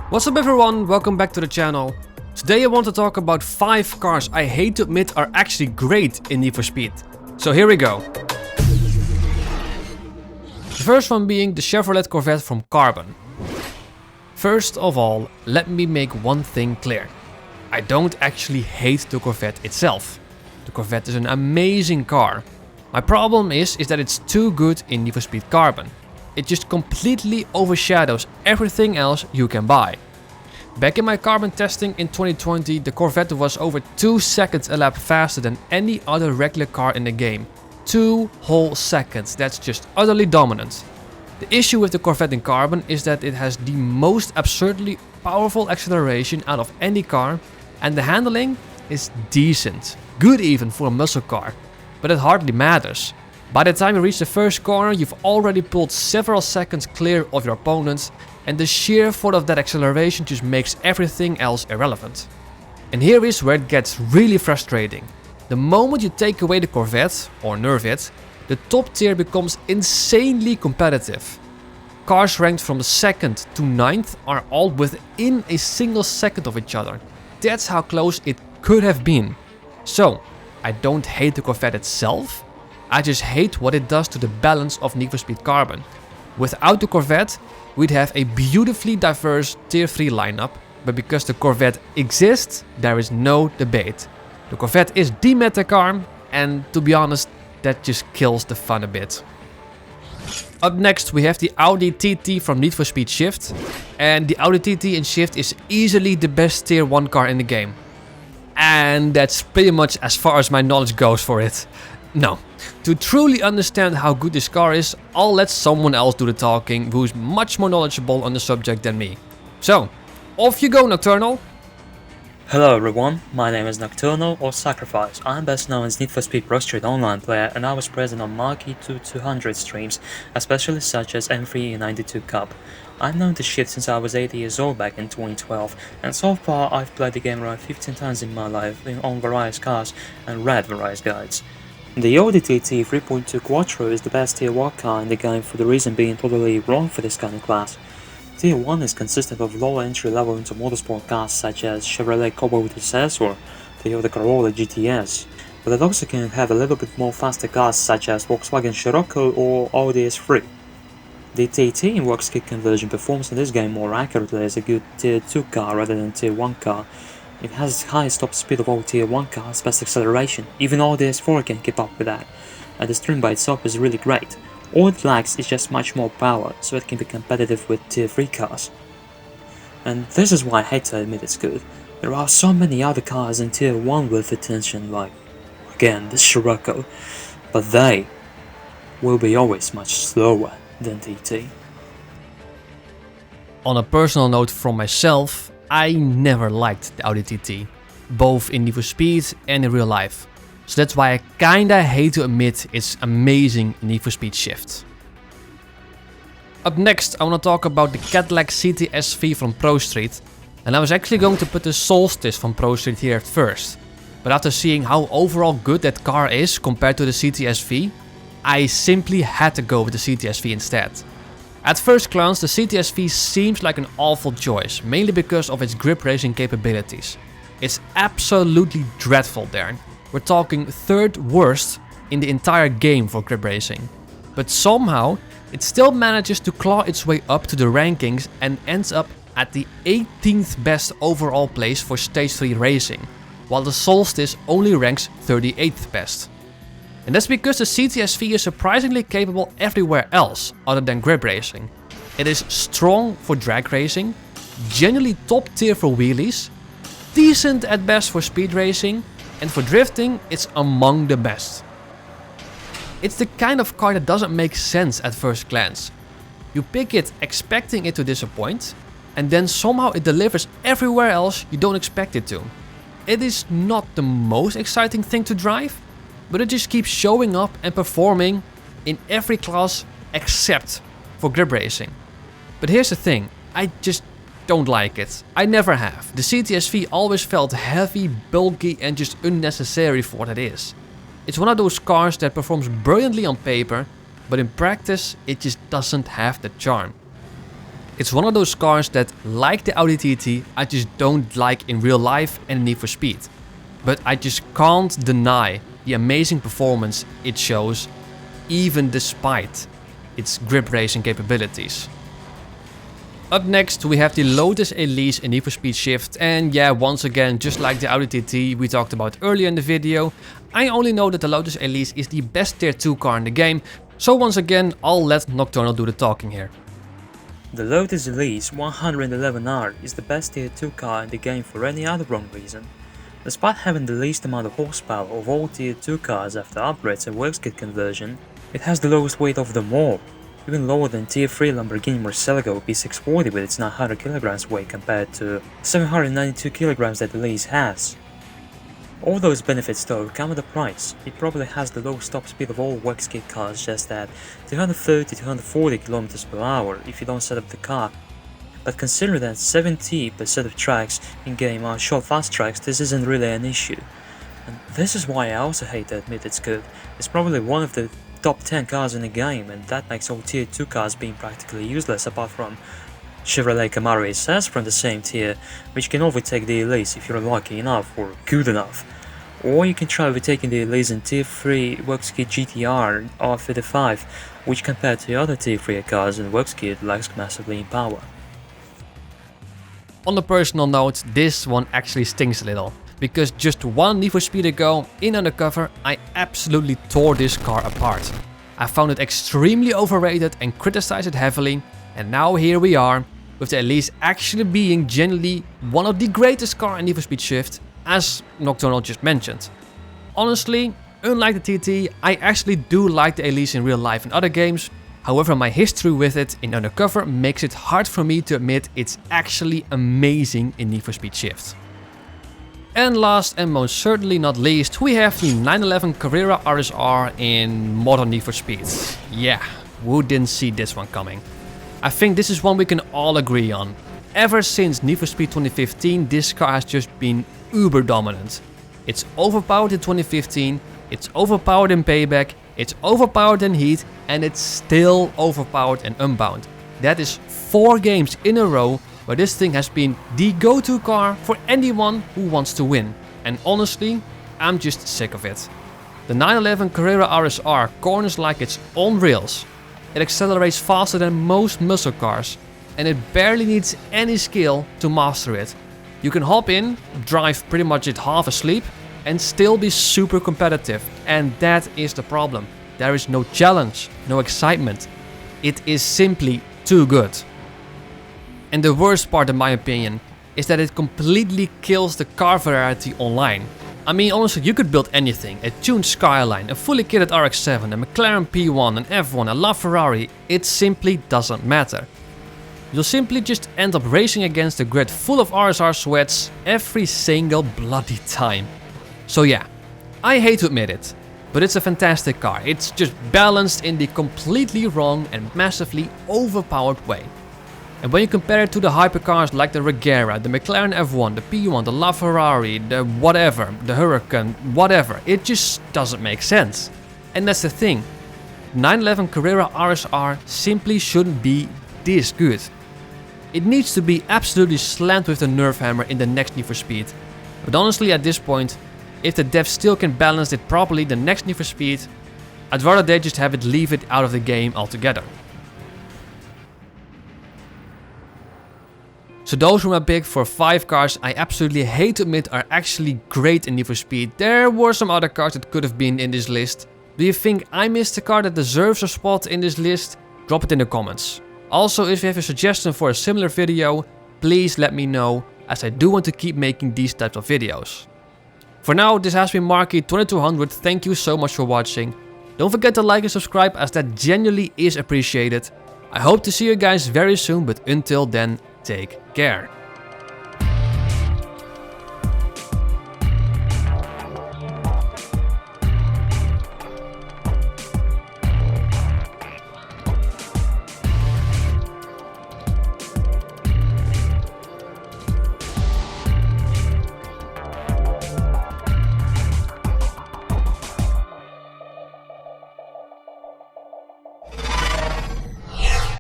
What's up everyone, welcome back to the channel. Today I want to talk about 5 cars I hate to admit are actually great in Need for Speed. So here we go. The first one being the Chevrolet Corvette from Carbon. First of all, let me make one thing clear. I don't actually hate the Corvette itself. The Corvette is an amazing car. My problem is that it's too good in Need for Speed Carbon. It just completely overshadows everything else you can buy. Back in my Carbon testing in 2020, the Corvette was over 2 seconds a lap faster than any other regular car in the game. 2 whole seconds, that's just utterly dominant. The issue with the Corvette in Carbon is that it has the most absurdly powerful acceleration out of any car, and the handling is decent, good even for a muscle car, but it hardly matters. By the time you reach the first corner, you've already pulled several seconds clear of your opponents, and the sheer thought of that acceleration just makes everything else irrelevant. And here is where it gets really frustrating. The moment you take away the Corvette, or NERFED, the top tier becomes insanely competitive. Cars ranked from the 2nd to 9th are all within a single second of each other. That's how close it could have been. So, I don't hate the Corvette itself, I just hate what it does to the balance of Need for Speed Carbon. Without the Corvette, we'd have a beautifully diverse Tier 3 lineup, but because the Corvette exists, there is no debate. The Corvette is the meta car, and to be honest, that just kills the fun a bit. Up next we have the Audi TT from Need for Speed Shift, and the Audi TT in Shift is easily the best Tier 1 car in the game. And that's pretty much as far as my knowledge goes for it. No. To truly understand how good this car is, I'll let someone else do the talking who's much more knowledgeable on the subject than me. So, off you go, Nocturnal! Hello everyone, my name is Nocturnal or Sacrifice. I'm best known as Need for Speed Pro Street Online player, and I was present on Marquee 200 streams, especially such as M3E92 Cup. I've known the Shift since I was 8 years old back in 2012, and so far I've played the game around 15 times in my life on various cars and read various guides. The Audi TT 3.2 Quattro is the best Tier 1 car in the game for the reason being totally wrong for this kind of class. Tier 1 is consistent of lower entry level into motorsport cars such as Chevrolet Cobalt SS or Toyota Corolla GTS, but it also can have a little bit more faster cars such as Volkswagen Scirocco or Audi S3. The TT in works kit conversion performs in this game more accurately as a good Tier 2 car rather than Tier 1 car. It has the highest top speed of all Tier 1 cars, best acceleration, even Audi S4 can keep up with that, and the string by itself is really great. All it lacks is just much more power, so it can be competitive with Tier 3 cars. And this is why I hate to admit it's good. There are so many other cars in Tier 1 with attention, like, again, the Scirocco, but they will be always much slower than TT. On a personal note from myself, I never liked the Audi TT, both in Need for Speed and in real life. So that's why I kinda hate to admit it's amazing in Need for Speed Shift. Up next I wanna talk about the Cadillac CTS-V from Pro Street, and I was actually going to put the Solstice from Pro Street here at first. But after seeing how overall good that car is compared to the CTS-V, I simply had to go with the CTS-V instead. At first glance, the CTS-V seems like an awful choice, mainly because of its grip racing capabilities. It's absolutely dreadful there. We're talking 3rd worst in the entire game for grip racing. But somehow, it still manages to claw its way up to the rankings and ends up at the 18th best overall place for Stage 3 racing, while the Solstice only ranks 38th best. And that's because the CTS-V is surprisingly capable everywhere else other than grip racing. It is strong for drag racing, genuinely top tier for wheelies, decent at best for speed racing, and for drifting it's among the best. It's the kind of car that doesn't make sense at first glance. You pick it expecting it to disappoint, and then somehow it delivers everywhere else you don't expect it to. It is not the most exciting thing to drive, but it just keeps showing up and performing in every class except for grip racing. But here's the thing, I just don't like it. I never have. The CTS-V always felt heavy, bulky and just unnecessary for what it is. It's one of those cars that performs brilliantly on paper, but in practice it just doesn't have the charm. It's one of those cars that, like the Audi TT, I just don't like in real life and Need for Speed. But I just can't deny the amazing performance it shows, even despite its grip racing capabilities. Up next we have the Lotus Elise in Need for Speed Shift, and yeah, once again, just like the Audi TT we talked about earlier in the video, I only know that the Lotus Elise is the best tier 2 car in the game, so once again I'll let Nocturnal do the talking here. The Lotus Elise 111R is the best tier 2 car in the game for any other wrong reason. Despite having the least amount of horsepower of all tier 2 cars after upgrades and works kit conversion, it has the lowest weight of them all, even lower than tier 3 Lamborghini Murcielago P640 with its 900 kg weight compared to 792 kg that the Elise has. All those benefits though come at a price. It probably has the lowest top speed of all works kit cars, just at 230-240 km per hour if you don't set up the car. But consider that 70% of tracks in-game are short fast tracks, this isn't really an issue. And this is why I also hate to admit it's good. It's probably one of the top 10 cars in the game, and that makes all tier 2 cars being practically useless apart from Chevrolet Camaro SS from the same tier, which can overtake the Elise if you're lucky enough or good enough. Or you can try overtaking the Elise in tier 3 works kit GTR R35, which compared to other tier 3 cars in works kit lags massively in power. On a personal note, this one actually stings a little, because just one Need for Speed ago, in Undercover, I absolutely tore this car apart. I found it extremely overrated and criticized it heavily, and now here we are, with the Elise actually being genuinely one of the greatest cars in Need for Speed Shift, as Nocturnal just mentioned. Honestly, unlike the TT, I actually do like the Elise in real life in other games. However, my history with it in Undercover makes it hard for me to admit it's actually amazing in Need for Speed Shift. And last and most certainly not least, we have the 911 Carrera RSR in Modern Need for Speed. Yeah, who didn't see this one coming? I think this is one we can all agree on. Ever since Need for Speed 2015, this car has just been uber dominant. It's overpowered in 2015, it's overpowered in Payback, it's overpowered in Heat, and it's still overpowered in Unbound. That is 4 games in a row where this thing has been the go-to car for anyone who wants to win. And honestly, I'm just sick of it. The 911 Carrera RSR corners like it's on rails. It accelerates faster than most muscle cars, and it barely needs any skill to master it. You can hop in, drive pretty much at half asleep, and still be super competitive, and that is the problem. There is no challenge, no excitement. It is simply too good. And the worst part in my opinion is that it completely kills the car variety online. I mean, honestly, you could build anything, a tuned Skyline, a fully kitted RX-7, a McLaren P1, an F1, a LaFerrari, it simply doesn't matter. You'll simply just end up racing against a grid full of RSR sweats every single bloody time. So yeah, I hate to admit it, but it's a fantastic car. It's just balanced in the completely wrong and massively overpowered way. And when you compare it to the hypercars like the Regera, the McLaren F1, the P1, the LaFerrari, the whatever, the Huracan, whatever, it just doesn't make sense. And that's the thing, 911 Carrera RSR simply shouldn't be this good. It needs to be absolutely slammed with the nerf hammer in the next Need for Speed. But honestly, at this point, if the devs still can balance it properly the next Need for Speed, I'd rather they just have it leave it out of the game altogether. So those were my pick for 5 cars I absolutely hate to admit are actually great in Need for Speed. There were some other cars that could have been in this list. Do you think I missed a car that deserves a spot in this list? Drop it in the comments. Also, if you have a suggestion for a similar video, please let me know, as I do want to keep making these types of videos. For now, this has been Marky2200, thank you so much for watching. Don't forget to like and subscribe, as that genuinely is appreciated. I hope to see you guys very soon, but until then, take care.